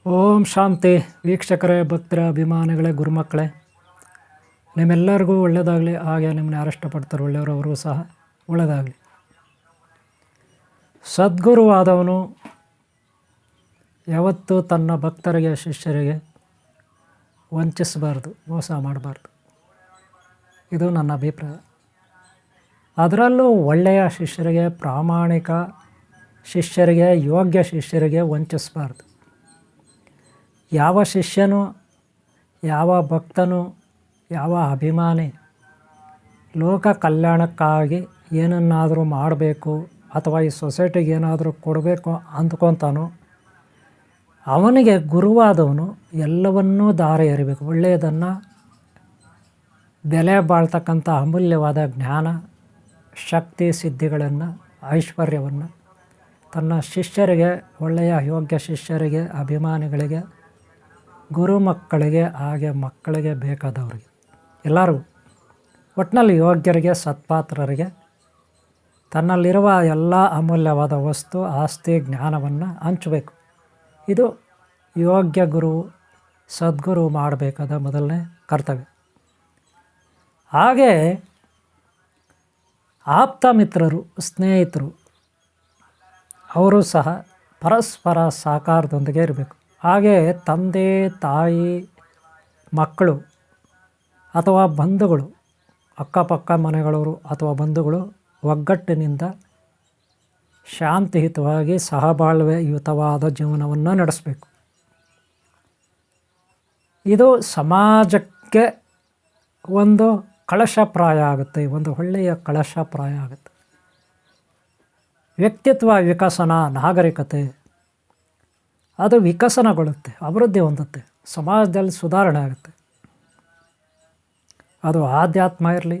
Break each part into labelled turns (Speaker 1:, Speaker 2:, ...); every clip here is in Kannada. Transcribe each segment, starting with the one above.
Speaker 1: ಓಂ ಶಾಂತಿ. ವೀಕ್ಷಕರೇ, ಭಕ್ತರ, ಅಭಿಮಾನಿಗಳೇ, ಗುರುಮಕ್ಕಳೇ, ನಿಮ್ಮೆಲ್ಲರಿಗೂ ಒಳ್ಳೆಯದಾಗಲಿ. ಹಾಗೆ ನಿಮ್ಮನ್ನ ಯಾರು ಇಷ್ಟಪಡ್ತಾರೆ ಒಳ್ಳೆಯವರು ಅವರು ಸಹ ಒಳ್ಳೆಯದಾಗಲಿ. ಸದ್ಗುರುವಾದವನು ಯಾವತ್ತೂ ತನ್ನ ಭಕ್ತರಿಗೆ, ಶಿಷ್ಯರಿಗೆ ವಂಚಿಸಬಾರ್ದು, ಮೋಸ ಮಾಡಬಾರ್ದು. ಇದು ನನ್ನ ಅಭಿಪ್ರಾಯ. ಅದರಲ್ಲೂ ಒಳ್ಳೆಯ ಶಿಷ್ಯರಿಗೆ, ಪ್ರಾಮಾಣಿಕ ಶಿಷ್ಯರಿಗೆ, ಯೋಗ್ಯ ಶಿಷ್ಯರಿಗೆ ವಂಚಿಸಬಾರ್ದು. ಯಾವ ಶಿಷ್ಯನು, ಯಾವ ಭಕ್ತನು, ಯಾವ ಅಭಿಮಾನಿ ಲೋಕ ಕಲ್ಯಾಣಕ್ಕಾಗಿ ಏನನ್ನಾದರೂ ಮಾಡಬೇಕು ಅಥವಾ ಈ ಸೊಸೈಟಿಗೆ ಏನಾದರೂ ಕೊಡಬೇಕು ಅಂದ್ಕೊತಾನೋ ಅವನಿಗೆ ಗುರುವಾದವನು ಎಲ್ಲವನ್ನೂ ದಾರಿ ಎರಿಬೇಕು. ಒಳ್ಳೆಯದನ್ನು, ಬೆಲೆ ಬಾಳ್ತಕ್ಕಂಥ ಅಮೂಲ್ಯವಾದ ಜ್ಞಾನ, ಶಕ್ತಿ, ಸಿದ್ಧಿಗಳನ್ನು, ಐಶ್ವರ್ಯವನ್ನು ತನ್ನ ಶಿಷ್ಯರಿಗೆ, ಒಳ್ಳೆಯ ಯೋಗ್ಯ ಶಿಷ್ಯರಿಗೆ, ಅಭಿಮಾನಿಗಳಿಗೆ, ಗುರು ಮಕ್ಕಳಿಗೆ, ಹಾಗೆ ಮಕ್ಕಳಿಗೆ, ಬೇಕಾದವರಿಗೆ, ಎಲ್ಲರಿಗೂ ಒಟ್ಟಿನಲ್ಲಿ ಯೋಗ್ಯರಿಗೆ, ಸತ್ಪಾತ್ರರಿಗೆ ತನ್ನಲ್ಲಿರುವ ಎಲ್ಲ ಅಮೂಲ್ಯವಾದ ವಸ್ತು, ಆಸ್ತಿ, ಜ್ಞಾನವನ್ನು ಹಂಚಬೇಕು. ಇದು ಯೋಗ್ಯ ಗುರು, ಸದ್ಗುರು ಮಾಡಬೇಕಾದ ಮೊದಲನೇ ಕರ್ತವ್ಯ. ಹಾಗೆ ಆಪ್ತ ಮಿತ್ರರು, ಸ್ನೇಹಿತರು ಅವರು ಸಹ ಪರಸ್ಪರ ಸಹಕಾರದೊಂದಿಗೆ ಇರಬೇಕು. ಹಾಗೆ ತಂದೆ, ತಾಯಿ, ಮಕ್ಕಳು ಅಥವಾ ಬಂಧುಗಳು, ಅಕ್ಕಪಕ್ಕ ಮನೆಗಳವರು ಅಥವಾ ಬಂಧುಗಳು ಒಗ್ಗಟ್ಟಿನಿಂದ ಶಾಂತಿಯುತವಾಗಿ ಸಹಬಾಳ್ವೆಯುತವಾದ ಜೀವನವನ್ನು ನಡೆಸಬೇಕು. ಇದು ಸಮಾಜಕ್ಕೆ ಒಂದು ಕಳಶಪ್ರಾಯ ಆಗುತ್ತೆ, ಒಂದು ಒಳ್ಳೆಯ ಕಳಶಪ್ರಾಯ ಆಗುತ್ತೆ. ವ್ಯಕ್ತಿತ್ವ ವಿಕಸನ, ನಾಗರಿಕತೆ ಅದು ವಿಕಸನಗೊಳ್ಳುತ್ತೆ, ಅಭಿವೃದ್ಧಿ ಹೊಂದುತ್ತೆ, ಸಮಾಜದಲ್ಲಿ ಸುಧಾರಣೆ ಆಗುತ್ತೆ. ಅದು ಆಧ್ಯಾತ್ಮ ಇರಲಿ,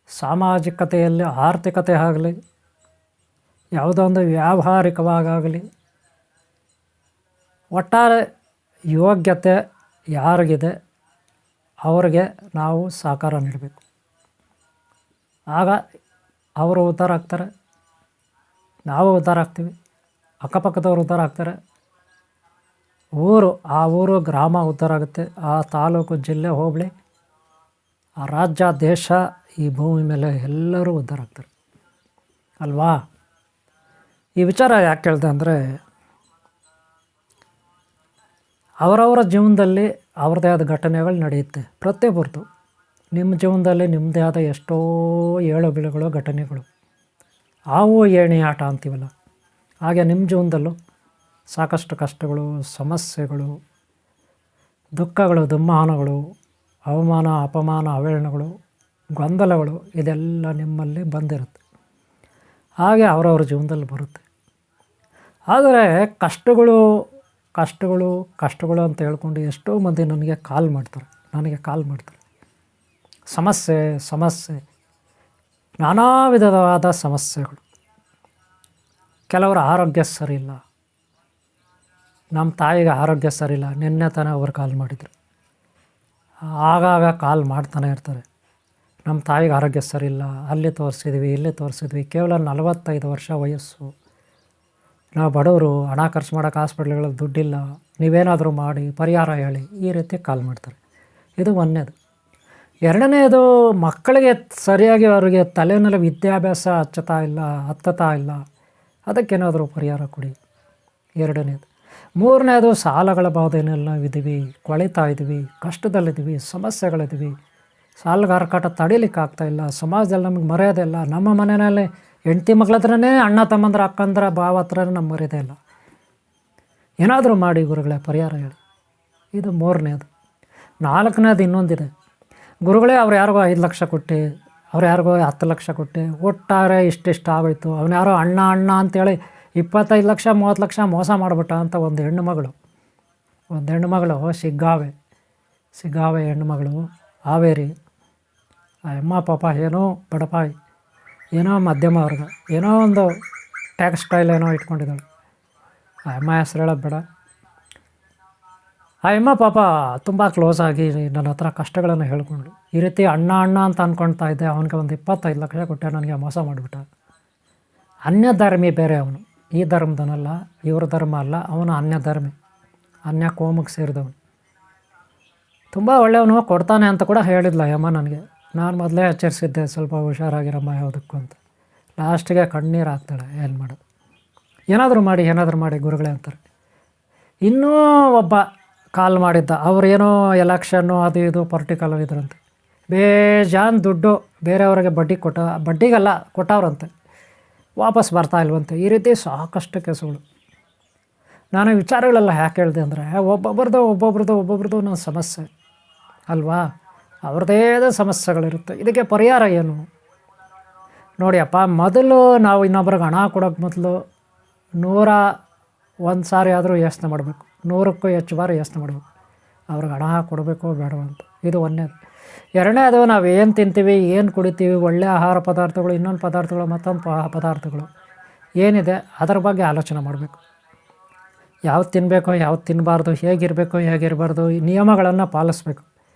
Speaker 1: ಸಾಮಾಜಿಕತೆಯಲ್ಲಿ ಆರ್ಥಿಕತೆ ಆಗಲಿ, ಯಾವುದೋ ಒಂದು ವ್ಯಾವಹಾರಿಕವಾಗಲಿ, ಒಟ್ಟಾರೆ ಯೋಗ್ಯತೆ ಯಾರಿಗಿದೆ ಅವರಿಗೆ ನಾವು ಸಹಕಾರ ನೀಡಬೇಕು. ಆಗ ಅವರು ಉದ್ಧಾರ ಆಗ್ತಾರೆ, ನಾವು ಉದ್ಧಾರ ಆಗ್ತೀವಿ, ಅಕ್ಕಪಕ್ಕದವರು ಉದ್ಧಾರ ಆಗ್ತಾರೆ, ಆ ಊರು ಗ್ರಾಮ ಉದ್ಧಾರ ಆಗುತ್ತೆ, ಆ ತಾಲೂಕು, ಜಿಲ್ಲೆ, ಹೋಬಳಿ, ಆ ರಾಜ್ಯ, ದೇಶ, ಈ ಭೂಮಿ ಮೇಲೆ ಎಲ್ಲರೂ ಉದ್ಧಾರ ಆಗ್ತಾರೆ ಅಲ್ವಾ. ಈ ವಿಚಾರ ಯಾಕೆ ಹೇಳ್ದೆ ಅಂದರೆ, ಅವರವರ ಜೀವನದಲ್ಲಿ ಅವ್ರದ್ದೇ ಆದ ಘಟನೆಗಳು ನಡೆಯುತ್ತೆ. ಪ್ರತಿಯೊಬ್ಬರದು ನಿಮ್ಮ ಜೀವನದಲ್ಲಿ ನಿಮ್ಮದೇ ಆದ ಎಷ್ಟೋ ಏಳು ಬೀಳುಗಳು, ಘಟನೆಗಳು, ಆವು ಏಣಿ ಆಟ ಅಂತೀವಲ್ಲ, ಹಾಗೆ ನಿಮ್ಮ ಜೀವನದಲ್ಲೂ ಸಾಕಷ್ಟು ಕಷ್ಟಗಳು, ಸಮಸ್ಯೆಗಳು, ದುಃಖಗಳು, ದುಮ್ಮಾನಗಳು, ಅವಮಾನ, ಅಪಮಾನ, ಅವಹೇಳನಗಳು, ಗೊಂದಲಗಳು ಇದೆಲ್ಲ ನಿಮ್ಮಲ್ಲಿ ಬಂದಿರುತ್ತೆ. ಹಾಗೆ ಅವರವ್ರ ಜೀವನದಲ್ಲಿ ಬರುತ್ತೆ. ಆದರೆ ಕಷ್ಟಗಳು ಅಂತ ಹೇಳ್ಕೊಂಡು ಎಷ್ಟೋ ಮಂದಿ ನನಗೆ ಕಾಲ್ ಮಾಡ್ತಾರೆ. ಸಮಸ್ಯೆ ನಾನಾ ವಿಧವಾದ ಸಮಸ್ಯೆಗಳು. ಕೆಲವರ ಆರೋಗ್ಯ ಸರಿಯಿಲ್ಲ, ನಮ್ಮ ತಾಯಿಗೆ ಆರೋಗ್ಯ ಸರಿಯಿಲ್ಲ, ನಿನ್ನೆ ತಾನೇ ಅವರು ಕಾಲ್ ಮಾಡಿದರು, ಆಗಾಗ ಕಾಲ್ ಮಾಡ್ತಾನೆ ಇರ್ತಾರೆ. ನಮ್ಮ ತಾಯಿಗೆ ಆರೋಗ್ಯ ಸರಿಯಿಲ್ಲ, ಅಲ್ಲಿ ತೋರಿಸಿದ್ವಿ, ಇಲ್ಲಿ ತೋರಿಸಿದ್ವಿ, ಕೇವಲ 45 ವರ್ಷ ವಯಸ್ಸು, ನಾವು ಬಡವರು, ಹಣ ಖರ್ಚು ಮಾಡೋಕ್ಕೆ ಹಾಸ್ಪಿಟ್ಲ್ಗಳಲ್ಲಿ ದುಡ್ಡಿಲ್ಲ, ನೀವೇನಾದರೂ ಮಾಡಿ ಪರಿಹಾರ ಹೇಳಿ, ಈ ರೀತಿ ಕಾಲ್ ಮಾಡ್ತಾರೆ. ಇದು ಒಂದನೇದು. ಎರಡನೇದು, ಮಕ್ಕಳಿಗೆ ಸರಿಯಾಗಿ ಅವರಿಗೆ ತಲೆಯಲ್ಲಿ ವಿದ್ಯಾಭ್ಯಾಸ ಹತ್ತತಾ ಇಲ್ಲ, ಅದಕ್ಕೇನಾದರೂ ಪರಿಹಾರ ಕೊಡಿ, ಎರಡನೇದು. ಮೂರನೇದು, ಸಾಲಗಳ ಬಾಧೆನೆಲ್ಲ ಇದ್ದೀವಿ, ಕೊಳಿತಾ ಇದ್ದೀವಿ, ಕಷ್ಟದಲ್ಲಿದ್ದೀವಿ, ಸಮಸ್ಯೆಗಳಿದ್ದೀವಿ, ಸಾಲಗಾರ ಕಾಟ ತಡೀಲಿಕ್ಕಾಗ್ತಾಯಿಲ್ಲ, ಸಮಾಜದಲ್ಲಿ ನಮಗೆ ಮರ್ಯಾದೆ ಇಲ್ಲ, ನಮ್ಮ ಮನೆಯಲ್ಲಿ ಹೆಂಡತಿ ಮಗಳ ಹತ್ರನೇ, ಅಣ್ಣ ತಮ್ಮಂದ್ರ, ಅಕ್ಕಂದ್ರ, ಭಾವ ಹತ್ರ ನಮ್ಗೆ ಮರ್ಯಾದೆ ಇಲ್ಲ, ಏನಾದರೂ ಮಾಡಿ ಗುರುಗಳೇ ಪರಿಹಾರ ಹೇಳಿ. ಇದು ಮೂರನೇದು. ನಾಲ್ಕನೇದು ಇನ್ನೊಂದಿದೆ. ಗುರುಗಳೇ, ಅವ್ರು ಯಾರಿಗೋ 5 ಲಕ್ಷ ಕೊಟ್ಟು, ಅವ್ರು ಯಾರಿಗೋ 10 ಲಕ್ಷ ಕೊಟ್ಟು, ಒಟ್ಟಾರೆ ಇಷ್ಟಿಷ್ಟು ಆಗೋಯ್ತು, ಅವನು ಯಾರೋ ಅಣ್ಣ ಅಂತೇಳಿ 25 ಲಕ್ಷ 30 ಲಕ್ಷ ಮೋಸ ಮಾಡಿಬಿಟ್ಟ ಅಂತ ಒಂದು ಹೆಣ್ಣುಮಗಳು ಸಿಗ್ಗಾವೆ ಹೆಣ್ಣುಮಗಳು, ಹಾವೇರಿ. ಆ ಅಮ್ಮ ಪಾಪ ಏನೋ ಬಡಪಾಯಿ, ಏನೋ ಮಧ್ಯಮ ವರ್ಗ, ಏನೋ ಒಂದು ಟೆಕ್ಸ್ಟೈಲ್ ಏನೋ ಇಟ್ಕೊಂಡಿದ್ದಾಳೆ. ಆ ಅಮ್ಮ ಹೆಸರು ಹೇಳೋದು ಬೇಡ. ಆ ಅಮ್ಮ ಪಾಪ ತುಂಬ ಕ್ಲೋಸ್ ಆಗಿ ನನ್ನ ಹತ್ರ ಕಷ್ಟಗಳನ್ನು ಹೇಳ್ಕೊಂಡ್ಳು. ಈ ರೀತಿ ಅಣ್ಣ ಅಂತ ಅಂದ್ಕೊಳ್ತಾ ಇದ್ದೆ, ಅವನಿಗೆ ಒಂದು 25 ಲಕ್ಷ ಕೊಟ್ಟೆ, ನನಗೆ ಮೋಸ ಮಾಡಿಬಿಟ್ಟ. ಅನ್ಯಧರ್ಮಿ ಬೇರೆ ಅವನು, ಈ ಧರ್ಮದನಲ್ಲ, ಇವ್ರ ಧರ್ಮ ಅಲ್ಲ, ಅವನು ಅನ್ಯಧರ್ಮಿ. ಅನ್ಯ ಕೋಮಕ್ಕೆ ಸೇರಿದವನು. ತುಂಬ ಒಳ್ಳೆಯವನು, ಕೊಡ್ತಾನೆ ಅಂತ ಕೂಡ ಹೇಳಿದ್ಲ ಯಮ್ಮ ನನಗೆ. ನಾನು ಮೊದಲೇ ಎಚ್ಚರಿಸಿದ್ದೆ ಸ್ವಲ್ಪ ಹುಷಾರಾಗಿರಮ್ಮ ಯಾವುದಕ್ಕೂ ಅಂತ. ಲಾಸ್ಟಿಗೆ ಕಣ್ಣೀರು ಹಾಕ್ತಾಳೆ. ಏನು ಮಾಡೋದು, ಏನಾದರೂ ಮಾಡಿ ಗುರುಗಳೇ ಅಂತಾರೆ. ಇನ್ನೂ ಒಬ್ಬ ಕಾಲ್ ಮಾಡಿದ್ದ, ಅವ್ರೇನೋ ಎಲೆಕ್ಷನ್ನು ಅದು ಇದು ಪರ್ಟಿಕಲರ್ ಇದ್ರಂತೆ. ಬೇಜಾನ್ ದುಡ್ಡು ಬೇರೆಯವರಿಗೆ ಬಡ್ಡಿಗೆಲ್ಲ ಕೊಟ್ಟವ್ರಂತೆ, ವಾಪಸ್ ಬರ್ತಾ ಇಲ್ವಂತೆ. ಈ ರೀತಿ ಸಾಕಷ್ಟು ಕೇಸುಗಳು. ನಾನು ವಿಚಾರಗಳೆಲ್ಲ ಯಾಕೆ ಹೇಳಿದೆ ಅಂದರೆ, ಒಬ್ಬೊಬ್ರದ್ದು ನನ್ನ ಸಮಸ್ಯೆ ಅಲ್ವಾ, ಅವ್ರದ್ದೇ ಸಮಸ್ಯೆಗಳಿರುತ್ತೆ. ಇದಕ್ಕೆ ಪರಿಹಾರ ಏನು ನೋಡಿಯಪ್ಪ. ಮೊದಲು ನಾವು ಇನ್ನೊಬ್ರಿಗೆ ಹಣ ಕೊಡೋಕ್ಕೆ ಮೊದಲು 101 ಸಾರಿ ಆದರೂ ಯೋಚನೆ ಮಾಡಬೇಕು, 100ಕ್ಕೂ ಹೆಚ್ಚು ಬಾರಿ ಯೋಚನೆ ಮಾಡಬೇಕು, ಅವ್ರಿಗೆ ಹಣ ಕೊಡಬೇಕು ಬೇಡವ ಅಂತ. ಇದು ಒಂದನೇದು. ಎರಡನೇದು, ನಾವು ಏನು ತಿಂತೀವಿ, ಏನು ಕುಡಿತೀವಿ, ಒಳ್ಳೆಯ ಆಹಾರ ಪದಾರ್ಥಗಳು, ಇನ್ನೊಂದು ಪದಾರ್ಥಗಳು, ಮತ್ತೊಂದು ಪದಾರ್ಥಗಳು ಏನಿದೆ ಅದರ ಬಗ್ಗೆ ಆಲೋಚನೆ ಮಾಡಬೇಕು. ಯಾವ್ದು ತಿನ್ನಬೇಕು, ಯಾವ್ದು ತಿನ್ನಬಾರ್ದು, ಹೇಗಿರಬೇಕು, ಹೇಗಿರಬಾರ್ದು, ಈ ನಿಯಮಗಳನ್ನು ಪಾಲಿಸ್ಬೇಕು.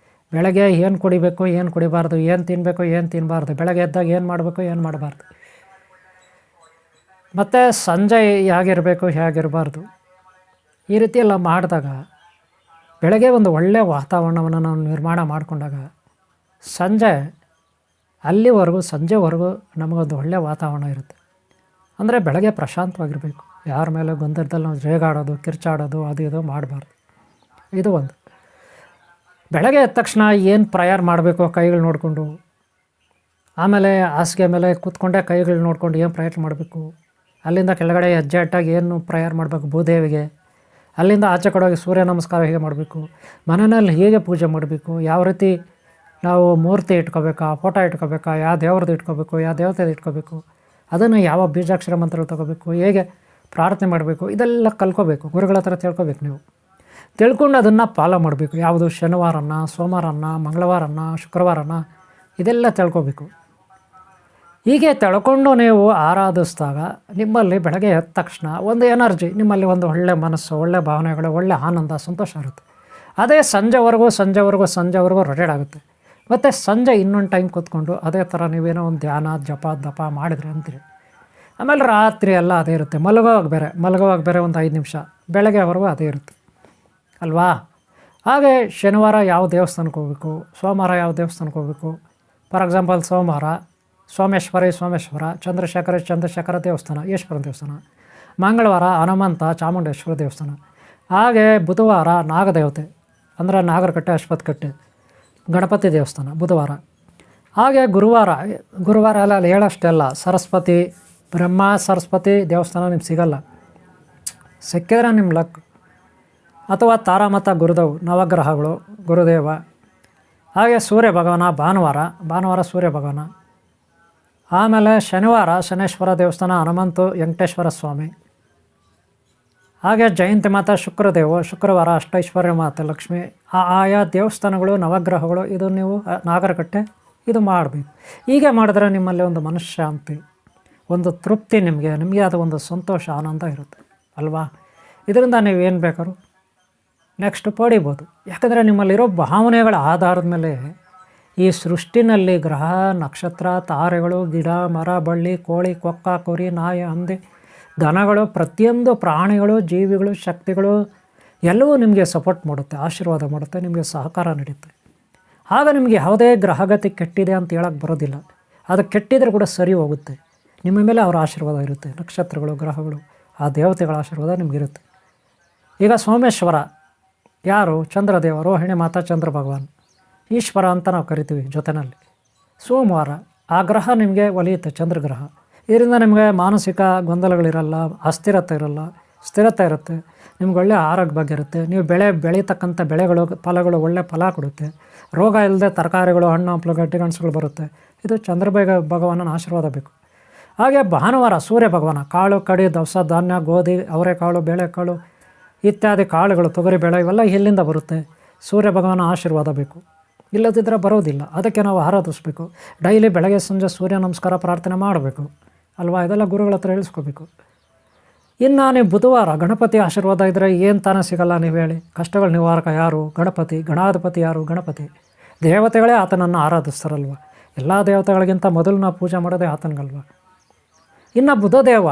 Speaker 1: ಬೆಳಗ್ಗೆ ಏನು ಕುಡಿಬೇಕು, ಏನು ಕುಡಿಬಾರ್ದು, ಏನು ತಿನ್ನಬೇಕು, ಏನು ತಿನ್ನಬಾರ್ದು, ಬೆಳಗ್ಗೆ ಎದ್ದಾಗ ಏನು ಮಾಡಬೇಕು, ಏನು ಮಾಡಬಾರ್ದು, ಮತ್ತು ಸಂಜೆ ಹೇಗಿರಬೇಕು, ಹೇಗಿರಬಾರ್ದು, ಈ ರೀತಿ ಎಲ್ಲ ಮಾಡಿದಾಗ ಬೆಳಗ್ಗೆ ಒಂದು ಒಳ್ಳೆಯ ವಾತಾವರಣವನ್ನು ನಾವು ನಿರ್ಮಾಣ ಮಾಡಿಕೊಂಡಾಗ ಸಂಜೆವರೆಗೂ ನಮಗೊಂದು ಒಳ್ಳೆಯ ವಾತಾವರಣ ಇರುತ್ತೆ. ಅಂದರೆ ಬೆಳಗ್ಗೆ ಪ್ರಶಾಂತವಾಗಿರಬೇಕು. ಯಾರ ಮೇಲೆ ಗೊಂದಲದಲ್ಲಿ ನಾವು ರೇಗಾಡೋದು, ಕಿರ್ಚಾಡೋದು ಅದು ಇದು ಮಾಡಬಾರ್ದು. ಇದು ಒಂದು. ಬೆಳಗ್ಗೆ ಎದ್ದ ತಕ್ಷಣ ಏನು ಪ್ರೇಯರ್ ಮಾಡಬೇಕು ಕೈಗಳು ನೋಡಿಕೊಂಡು, ಆಮೇಲೆ ಹಾಸಿಗೆ ಮೇಲೆ ಕೂತ್ಕೊಂಡೆ ಕೈಗಳು ನೋಡ್ಕೊಂಡು ಏನು ಪ್ರೇಯರ್ ಮಾಡಬೇಕು, ಅಲ್ಲಿಂದ ಕೆಳಗಡೆ ಹೆಜ್ಜೆ ಇಟ್ಟಾಗ ಏನು ಪ್ರೇಯರ್ ಮಾಡಬೇಕು ಭೂದೇವಿಗೆ, ಅಲ್ಲಿಂದ ಆಚೆ ಕಡೆಗೆ ಸೂರ್ಯ ನಮಸ್ಕಾರ ಹೇಗೆ ಮಾಡಬೇಕು, ಮನೆಯಲ್ಲಿ ಹೇಗೆ ಪೂಜೆ ಮಾಡಬೇಕು, ಯಾವ ರೀತಿ ನಾವು ಮೂರ್ತಿ ಇಟ್ಕೋಬೇಕಾ, ಫೋಟೋ ಇಟ್ಕೋಬೇಕಾ, ಯಾವ ದೇವ್ರದ್ದು ಇಟ್ಕೋಬೇಕು, ಯಾವ ದೇವತೆದು ಇಟ್ಕೋಬೇಕು, ಅದನ್ನು ಯಾವ ಬೀಜಾಕ್ಷರ ಮಂತ್ರ ತಗೋಬೇಕು, ಹೇಗೆ ಪ್ರಾರ್ಥನೆ ಮಾಡಬೇಕು, ಇದೆಲ್ಲ ಕಲ್ಕೋಬೇಕು. ಗುರುಗಳ ಹತ್ರ ತಿಳ್ಕೊಬೇಕು. ನೀವು ತಿಳ್ಕೊಂಡು ಅದನ್ನು ಫಾಲೋ ಮಾಡಬೇಕು. ಯಾವುದು ಶನಿವಾರನ, ಸೋಮವಾರನ, ಮಂಗಳವಾರನ, ಶುಕ್ರವಾರನ, ಇದೆಲ್ಲ ತಿಳ್ಕೊಬೇಕು. ಹೀಗೆ ತಿಳ್ಕೊಂಡು ನೀವು ಆರಾಧಿಸಿದಾಗ ನಿಮ್ಮಲ್ಲಿ ಬೆಳಗ್ಗೆ ಎದ್ದ ತಕ್ಷಣ ಒಂದು ಎನರ್ಜಿ, ನಿಮ್ಮಲ್ಲಿ ಒಂದು ಒಳ್ಳೆಯ ಮನಸ್ಸು, ಒಳ್ಳೆಯ ಭಾವನೆಗಳು, ಒಳ್ಳೆಯ ಆನಂದ, ಸಂತೋಷ ಇರುತ್ತೆ. ಅದೇ ಸಂಜೆವರೆಗೂ ರೊಟೇಟ್ ಆಗುತ್ತೆ. ಮತ್ತು ಸಂಜೆ ಇನ್ನೊಂದು ಟೈಮ್ ಕೂತ್ಕೊಂಡು ಅದೇ ಥರ ನೀವೇನೋ ಒಂದು ಧ್ಯಾನ, ಜಪ, ದಪ ಮಾಡಿದ್ರೆ ಅಂತೀರಿ. ಆಮೇಲೆ ರಾತ್ರಿ ಎಲ್ಲ ಅದೇ ಇರುತ್ತೆ. ಮಲಗುವಾಗ ಬೇರೆ ಒಂದು 5 ನಿಮಿಷ, ಬೆಳಗ್ಗೆವರೆಗೂ ಅದೇ ಇರುತ್ತೆ ಅಲ್ವಾ. ಹಾಗೆ ಶನಿವಾರ ಯಾವ ದೇವಸ್ಥಾನಕ್ಕೆ ಹೋಗಬೇಕು, ಸೋಮವಾರ ಯಾವ ದೇವಸ್ಥಾನಕ್ಕೆ ಹೋಗಬೇಕು. ಫಾರ್ ಎಕ್ಸಾಂಪಲ್ ಸೋಮವಾರ ಸೋಮೇಶ್ವರ, ಚಂದ್ರಶೇಖರ ದೇವಸ್ಥಾನ, ಈಶ್ವರನ ದೇವಸ್ಥಾನ. ಮಂಗಳವಾರ ಹನುಮಂತ, ಚಾಮುಂಡೇಶ್ವರ ದೇವಸ್ಥಾನ. ಹಾಗೆ ಬುಧವಾರ ನಾಗದೇವತೆ ಅಂದರೆ ನಾಗರಕಟ್ಟೆ, ಅಶ್ವತ್ಥಕಟ್ಟೆ, ಗಣಪತಿ ದೇವಸ್ಥಾನ ಬುಧವಾರ. ಹಾಗೆ ಗುರುವಾರ ಎಲ್ಲ ಹೇಳೋಷ್ಟೇ ಅಲ್ಲ, ಬ್ರಹ್ಮ ಸರಸ್ವತಿ ದೇವಸ್ಥಾನ ನಿಮ್ಗೆ ಸಿಗಲ್ಲ. ಸಿಕ್ಕಿದ್ರೆ ನಿಮ್ಮ ಲಕ್. ಅಥವಾ ತಾರಾಮತ ಗುರುದೇವ್, ನವಗ್ರಹಗಳು, ಗುರುದೇವ. ಹಾಗೆ ಸೂರ್ಯ ಭಗವಾನ ಭಾನುವಾರ ಸೂರ್ಯ ಭಗವಾನ. ಆಮೇಲೆ ಶನೇಶ್ವರ ದೇವಸ್ಥಾನ, ಹನುಮಂತು, ವೆಂಕಟೇಶ್ವರ ಸ್ವಾಮಿ. ಹಾಗೆ ಜಯಂತಿ ಮಾತಾ ಶುಕ್ರವಾರ ಅಷ್ಟೈಶ್ವರ್ಯ ಮಾತೆ ಲಕ್ಷ್ಮಿ. ಆಯಾ ದೇವಸ್ಥಾನಗಳು, ನವಗ್ರಹಗಳು, ಇದು ನೀವು ನಾಗರಕಟ್ಟೆ ಇದು ಮಾಡಬೇಕು. ಹೀಗೆ ಮಾಡಿದ್ರೆ ನಿಮ್ಮಲ್ಲಿ ಒಂದು ಮನಃಶಾಂತಿ, ಒಂದು ತೃಪ್ತಿ, ನಿಮಗೆ ಅದು ಒಂದು ಸಂತೋಷ, ಆನಂದ ಇರುತ್ತೆ ಅಲ್ವಾ. ಇದರಿಂದ ನೀವೇನು ಬೇಕಾದ್ರೂ ನೆಕ್ಸ್ಟ್ ಪಡಿಬೋದು. ಯಾಕಂದರೆ ನಿಮ್ಮಲ್ಲಿರೋ ಭಾವನೆಗಳ ಆಧಾರದ ಮೇಲೆ ಈ ಸೃಷ್ಟಿನಲ್ಲಿ ಗ್ರಹ, ನಕ್ಷತ್ರ, ತಾರೆಗಳು, ಗಿಡ, ಮರ, ಬಳ್ಳಿ, ಕೋಳಿ, ಕೊಕ್ಕ, ಕುರಿ, ನಾಯಿ, ಹಂದಿ, ದನಗಳು, ಪ್ರತಿಯೊಂದು ಪ್ರಾಣಿಗಳು, ಜೀವಿಗಳು, ಶಕ್ತಿಗಳು ಎಲ್ಲವೂ ನಿಮಗೆ ಸಪೋರ್ಟ್ ಮಾಡುತ್ತೆ, ಆಶೀರ್ವಾದ ಮಾಡುತ್ತೆ, ನಿಮಗೆ ಸಹಕಾರ ನೀಡುತ್ತೆ. ಆಗ ನಿಮಗೆ ಯಾವುದೇ ಗ್ರಹಗತಿ ಕೆಟ್ಟಿದೆ ಅಂತ ಹೇಳೋಕ್ಕೆ ಬರೋದಿಲ್ಲ. ಅದು ಕೆಟ್ಟಿದ್ರೆ ಕೂಡ ಸರಿ ಹೋಗುತ್ತೆ. ನಿಮ್ಮ ಮೇಲೆ ಅವರ ಆಶೀರ್ವಾದ ಇರುತ್ತೆ. ನಕ್ಷತ್ರಗಳು, ಗ್ರಹಗಳು, ಆ ದೇವತೆಗಳ ಆಶೀರ್ವಾದ ನಿಮಗಿರುತ್ತೆ. ಈಗ ಸೋಮೇಶ್ವರ ಯಾರು? ಚಂದ್ರದೇವ, ರೋಹಿಣಿ ಮಾತಾ, ಚಂದ್ರ ಭಗವಾನ್, ಈಶ್ವರ ಅಂತ ನಾವು ಕರಿತೀವಿ ಜೊತೆಯಲ್ಲಿ. ಸೋಮವಾರ ಆ ಗ್ರಹ ನಿಮಗೆ ಒಲಿಯುತ್ತೆ, ಚಂದ್ರಗ್ರಹ. ಇದರಿಂದ ನಿಮಗೆ ಮಾನಸಿಕ ಗೊಂದಲಗಳಿರಲ್ಲ, ಅಸ್ಥಿರತೆ ಇರಲ್ಲ, ಸ್ಥಿರತೆ ಇರುತ್ತೆ. ನಿಮ್ಗೆ ಒಳ್ಳೆಯ ಆರೋಗ್ಯ ಬಗ್ಗೆ ಇರುತ್ತೆ. ನೀವು ಬೆಳೀತಕ್ಕಂಥ ಬೆಳೆಗಳು, ಫಲಗಳು ಒಳ್ಳೆಯ ಫಲ ಕೊಡುತ್ತೆ. ರೋಗ ಇಲ್ಲದೆ ತರಕಾರಿಗಳು, ಹಣ್ಣು ಹಂಪಲು, ಗಡ್ಡೆ ಗೆಣಸುಗಳು ಬರುತ್ತೆ. ಇದು ಭಗವಾನನ ಆಶೀರ್ವಾದ ಬೇಕು. ಹಾಗೆ ಭಾನುವಾರ ಸೂರ್ಯ ಭಗವಾನ, ಕಾಳು ಕಡಿ, ದವಸ ಧಾನ್ಯ, ಗೋಧಿ, ಅವರೆಕಾಳು, ಬೇಳೆಕಾಳು ಇತ್ಯಾದಿ ಕಾಳುಗಳು, ತೊಗರಿಬೇಳೆ ಇವೆಲ್ಲ ಎಲ್ಲಿಂದ ಬರುತ್ತೆ? ಸೂರ್ಯ ಭಗವಾನ ಆಶೀರ್ವಾದ ಬೇಕು. ಇಲ್ಲದಿದ್ದರೆ ಬರೋದಿಲ್ಲ. ಅದಕ್ಕೆ ನಾವು ಆರಾಧಿಸ್ಬೇಕು. ಡೈಲಿ ಬೆಳಗ್ಗೆ ಸಂಜೆ ಸೂರ್ಯ ನಮಸ್ಕಾರ ಪ್ರಾರ್ಥನೆ ಮಾಡಬೇಕು ಅಲ್ವಾ. ಇದೆಲ್ಲ ಗುರುಗಳ ಹತ್ರ ಹೇಳಿಸ್ಕೋಬೇಕು. ಇನ್ನು ನೀವು ಬುಧವಾರ ಗಣಪತಿ ಆಶೀರ್ವಾದ ಇದ್ದರೆ ಏನು ತಾನೇ ಸಿಗಲ್ಲ ನೀವು ಹೇಳಿ. ಕಷ್ಟಗಳ ನಿವಾರಕ ಯಾರು? ಗಣಪತಿ. ಗಣಾಧಿಪತಿ ಯಾರು? ಗಣಪತಿ. ದೇವತೆಗಳೇ ಆತನನ್ನು ಆರಾಧಿಸ್ತಾರಲ್ವ. ಎಲ್ಲ ದೇವತೆಗಳಿಗಿಂತ ಮೊದಲು ನಾವು ಪೂಜೆ ಮಾಡೋದೇ ಆತನಿಗಲ್ವ. ಇನ್ನು ಬುಧದೇವ,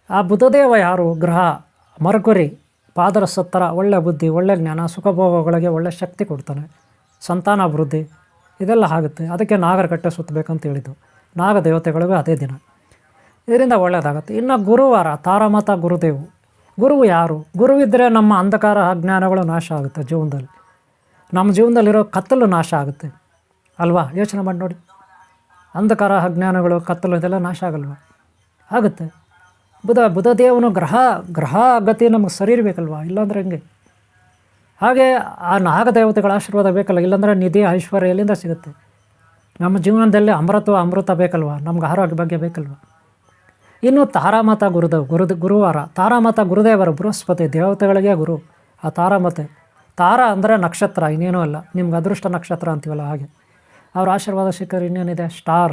Speaker 1: ಆ ಬುಧದೇವ ಯಾರು? ಗ್ರಹ. ಮರ್ಕುರಿ ಪಾದರಸದ ಥರ ಒಳ್ಳೆ ಬುದ್ಧಿ, ಒಳ್ಳೆ ಜ್ಞಾನ, ಸುಖಭೋಗಗಳಿಗೆ ಒಳ್ಳೆ ಶಕ್ತಿ ಕೊಡ್ತಾನೆ. ಸಂತಾನಾಭಿವೃದ್ಧಿ ಇದೆಲ್ಲ ಆಗುತ್ತೆ. ಅದಕ್ಕೆ ನಾಗರಕಟ್ಟೆ ಸುತ್ತಬೇಕಂತ ಹೇಳಿದ್ದು. ನಾಗ ದೇವತೆಗಳಿಗೂ ಅದೇ ದಿನ. ಇದರಿಂದ ಒಳ್ಳೆಯದಾಗುತ್ತೆ. ಇನ್ನು ಗುರುವಾರ, ತಾರಾಮತ ಗುರುದೇವು. ಗುರುವು ಯಾರು? ಗುರುವಿದ್ದರೆ ನಮ್ಮ ಅಂಧಕಾರ ಅಜ್ಞಾನಗಳು ನಾಶ ಆಗುತ್ತೆ. ಜೀವನದಲ್ಲಿ ನಮ್ಮ ಜೀವನದಲ್ಲಿರೋ ಕತ್ತಲು ನಾಶ ಆಗುತ್ತೆ ಅಲ್ವಾ? ಯೋಚನೆ ಮಾಡಿ ನೋಡಿ. ಅಂಧಕಾರ ಅಜ್ಞಾನಗಳು, ಕತ್ತಲು ಇದೆಲ್ಲ ನಾಶ ಆಗಲ್ವ? ಆಗುತ್ತೆ. ಬುಧದೇವನು ಗ್ರಹ ಗತಿ ನಮಗೆ ಸರಿ ಇರಬೇಕಲ್ವ? ಇಲ್ಲಾಂದ್ರೆ ಹೆಂಗೆ? ಹಾಗೆ ಆ ನಾಗದೇವತೆಗಳ ಆಶೀರ್ವಾದ ಬೇಕಲ್ಲ, ಇಲ್ಲಾಂದರೆ ನಿಧಿ ಐಶ್ವರ್ಯ ಎಲ್ಲಿಂದ ಸಿಗುತ್ತೆ? ನಮ್ಮ ಜೀವನದಲ್ಲಿ ಅಮೃತ ಬೇಕಲ್ವ? ನಮ್ಗೆ ಆರೋಗ್ಯ ಬಗ್ಗೆ ಬೇಕಲ್ವ? ಇನ್ನು ತಾರಾಮತ ಗುರುವಾರ. ತಾರಾಮತ ಗುರುದೇವರು ಬೃಹಸ್ಪತಿ, ದೇವತೆಗಳಿಗೆ ಗುರು. ಆ ತಾರಾಮತೆ, ತಾರ ಅಂದರೆ ನಕ್ಷತ್ರ, ಇನ್ನೇನೂ ಅಲ್ಲ. ನಿಮ್ಗೆ ಅದೃಷ್ಟ ನಕ್ಷತ್ರ ಅಂತೀವಲ್ಲ ಹಾಗೆ. ಅವ್ರ ಆಶೀರ್ವಾದ ಸಿಕ್ಕರೆ ಇನ್ನೇನಿದೆ?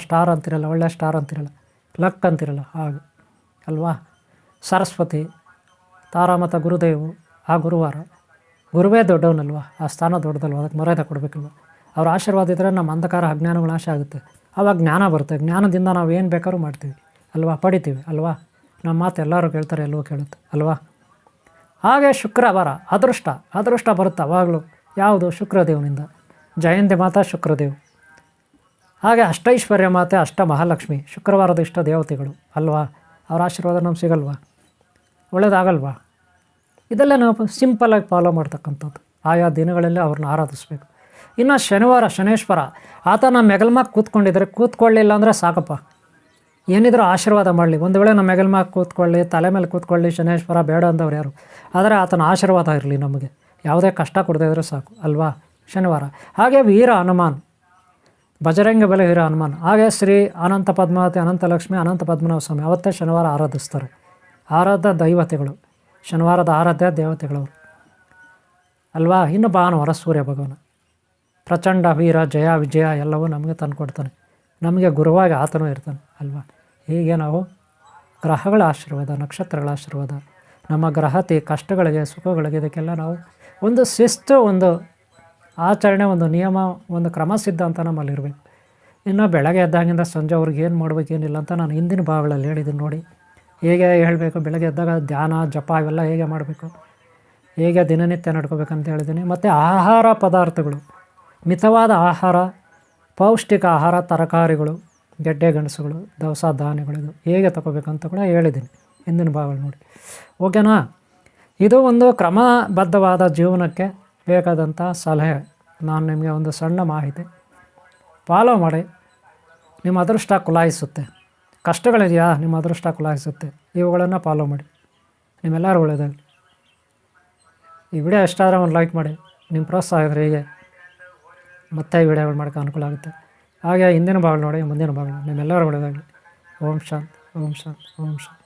Speaker 1: ಸ್ಟಾರ್ ಅಂತಿರಲ್ಲ, ಒಳ್ಳೆ ಸ್ಟಾರ್ ಅಂತಿರಲ್ಲ, ಲಕ್ ಅಂತಿರಲ್ಲ ಹಾಗೆ ಅಲ್ವಾ? ಸರಸ್ವತಿ, ತಾರಾಮತ ಗುರುದೇವು, ಆ ಗುರುವಾರ. ಗುರುವೇ ದೊಡ್ಡವನಲ್ವ? ಆ ಸ್ಥಾನ ದೊಡ್ಡದಲ್ವ? ಅದಕ್ಕೆ ಮರ್ಯಾದೆ ಕೊಡಬೇಕಲ್ವ? ಅವ್ರ ಆಶೀರ್ವಾದ ಇದ್ದರೆ ನಮ್ಮ ಅಂಧಕಾರ ಅಜ್ಞಾನಗಳು ನಾಶ ಆಗುತ್ತೆ. ಆವಾಗ ಜ್ಞಾನ ಬರುತ್ತೆ. ಜ್ಞಾನದಿಂದ ನಾವು ಏನು ಬೇಕಾದ್ರೂ ಮಾಡ್ತೀವಿ ಅಲ್ವಾ? ಪಡಿತೀವಿ ಅಲ್ವಾ? ನಮ್ಮ ಮಾತು ಎಲ್ಲರೂ ಕೇಳ್ತಾರೆ, ಎಲ್ಲವೂ ಕೇಳುತ್ತೆ ಅಲ್ವಾ? ಹಾಗೆ ಶುಕ್ರವಾರ ಅದೃಷ್ಟ ಬರುತ್ತೆ ಅವಾಗಲೂ. ಯಾವುದು? ಶುಕ್ರದೇವನಿಂದ. ಜಯಂತಿ ಮಾತಾ ಶುಕ್ರದೇವ್. ಹಾಗೆ ಅಷ್ಟೈಶ್ವರ್ಯ ಮಾತೆ, ಮಹಾಲಕ್ಷ್ಮಿ ಶುಕ್ರವಾರದ ಇಷ್ಟ ದೇವತೆಗಳು ಅಲ್ವಾ? ಅವ್ರ ಆಶೀರ್ವಾದ ನಮ್ಗೆ ಸಿಗಲ್ವಾ? ಒಳ್ಳೆಯದಾಗಲ್ವಾ? ಇದೆಲ್ಲ ನಾವು ಸಿಂಪಲಾಗಿ ಫಾಲೋ ಮಾಡ್ತಕ್ಕಂಥದ್ದು. ಆಯಾ ದಿನಗಳಲ್ಲಿ ಅವ್ರನ್ನ ಆರಾಧಿಸ್ಬೇಕು. ಇನ್ನು ಶನೇಶ್ವರ. ಆತ ನಮ್ಮ ಮೆಗಲ್ಮಾಗ ಕೂತ್ಕೊಳ್ಳಿಲ್ಲ ಅಂದರೆ ಸಾಕಪ್ಪ. ಏನಿದ್ರು ಆಶೀರ್ವಾದ ಮಾಡಲಿ. ಒಂದು ವೇಳೆ ನಮ್ಮ ಮೆಗಲ್ಮಾಗ ಕೂತ್ಕೊಳ್ಳಿ, ತಲೆ ಮೇಲೆ ಕೂತ್ಕೊಳ್ಳಿ, ಶನೇಶ್ವರ ಬೇಡ ಅಂದವ್ರು ಯಾರು? ಆದರೆ ಆತನ ಆಶೀರ್ವಾದ ಇರಲಿ ನಮಗೆ. ಯಾವುದೇ ಕಷ್ಟ ಕೊಡದೇ ಇದ್ರೂ ಸಾಕು ಅಲ್ವಾ? ಶನಿವಾರ. ಹಾಗೆ ವೀರ ಹನುಮಾನ್, ಬಜರಂಗ ಬಲಿ ವೀರ ಹನುಮಾನ್. ಹಾಗೆ ಶ್ರೀ ಅನಂತ ಪದ್ಮಾವತಿ, ಅನಂತಲಕ್ಷ್ಮಿ, ಅನಂತ ಪದ್ಮನಾಭ ಸ್ವಾಮಿ ಅವತ್ತೇ ಶನಿವಾರ ಆರಾಧಿಸ್ತಾರೆ. ಆರಾಧ್ಯ ದೈವತೆಗಳು, ಶನಿವಾರದ ಆರಾಧ್ಯ ದೇವತೆಗಳವರು ಅಲ್ವಾ? ಇನ್ನು ಭಾನುವಾರ ಸೂರ್ಯ ಭಗವಾನ. ಪ್ರಚಂಡ ವೀರ, ಜಯ ವಿಜಯ ಎಲ್ಲವೂ ನಮಗೆ ತಂದು ಕೊಡ್ತಾನೆ. ನಮಗೆ ಗುರುವಾಗಿ ಆತನೂ ಇರ್ತಾನೆ ಅಲ್ವಾ? ಹೀಗೆ ನಾವು ಗ್ರಹಗಳ ಆಶೀರ್ವಾದ, ನಕ್ಷತ್ರಗಳ ಆಶೀರ್ವಾದ, ನಮ್ಮ ಗ್ರಹತಿ ಕಷ್ಟಗಳಿಗೆ, ಸುಖಗಳಿಗೆ, ಇದಕ್ಕೆಲ್ಲ ನಾವು ಒಂದು ಶಿಸ್ತು, ಒಂದು ಆಚರಣೆ, ಒಂದು ನಿಯಮ, ಒಂದು ಕ್ರಮ ಸಿದ್ಧಾಂತ ನಮ್ಮಲ್ಲಿರಬೇಕು. ಇನ್ನು ಬೆಳಗ್ಗೆ ಎದ್ದಾಗಿಂದ ಸಂಜೆವರೆಗೆ ಏನು ಮಾಡ್ಬೇಕು, ಏನಿಲ್ಲ ಅಂತ ನಾನು ಹಿಂದಿನ ಭಾಗಗಳಲ್ಲಿ ಹೇಳಿದ್ದೀನಿ ನೋಡಿ. ಹೇಗೆ ಹೇಳಬೇಕು, ಬೆಳಗ್ಗೆ ಎದ್ದಾಗ ಧ್ಯಾನ, ಜಪ ಇವೆಲ್ಲ ಹೇಗೆ ಮಾಡಬೇಕು, ಹೇಗೆ ದಿನನಿತ್ಯ ನಡ್ಕೋಬೇಕಂತ ಹೇಳಿದ್ದೀನಿ. ಮತ್ತು ಆಹಾರ ಪದಾರ್ಥಗಳು, ಮಿತವಾದ ಆಹಾರ, ಪೌಷ್ಟಿಕ ಆಹಾರ, ತರಕಾರಿಗಳು, ಗೆಡ್ಡೆ ಗೆಣಸುಗಳು, ದವಸ ಧಾನ್ಯಗಳು, ಇದು ಹೇಗೆ ತಗೋಬೇಕಂತ ಕೂಡ ಹೇಳಿದ್ದೀನಿ ಹಿಂದಿನ ಭಾಗಗಳು ನೋಡಿ. ಓಕೆನಾ? ಇದು ಒಂದು ಕ್ರಮಬದ್ಧವಾದ ಜೀವನಕ್ಕೆ ಬೇಕಾದಂಥ ಸಲಹೆ. ನಾನು ನಿಮಗೆ ಒಂದು ಸಣ್ಣ ಮಾಹಿತಿ ಫಾಲೋ ಮಾಡಿ. ನಿಮ್ಮ ಅದೃಷ್ಟ ಕುಲಾಯಿಸುತ್ತೆ. ಕಷ್ಟಗಳಿದೆಯಾ? ನಿಮ್ಮ ಅದೃಷ್ಟ ಕುಲಾಯಿಸುತ್ತೆ. ಇವುಗಳನ್ನು ಫಾಲೋ ಮಾಡಿ. ನಿಮ್ಮೆಲ್ಲರೂ ಒಳ್ಳೆಯದಾಗಲಿ. ಈ ವಿಡಿಯೋ ಇಷ್ಟ ಆದರೆ ಒಂದು ಲೈಕ್ ಮಾಡಿ. ನಿಮ್ಮ ಪ್ರೋತ್ಸಾಹ ಇದ್ದರೆ ಹೀಗೆ ಮತ್ತೆ ಈ ವಿಡಿಯೋಗಳು ಮಾಡೋಕ್ಕೆ ಅನುಕೂಲ ಆಗುತ್ತೆ. ಹಾಗೆ ಹಿಂದಿನ ಭಾಗ ನೋಡಿ, ಮುಂದಿನ ಭಾಗ. ನಿಮ್ಮೆಲ್ಲರೂ ಒಳ್ಳೆಯದಾಗಲಿ. ಓಂ ಶಾಂತಿ, ಓಂ ಶಾಂತಿ, ಓಂ ಶಾಂತಿ.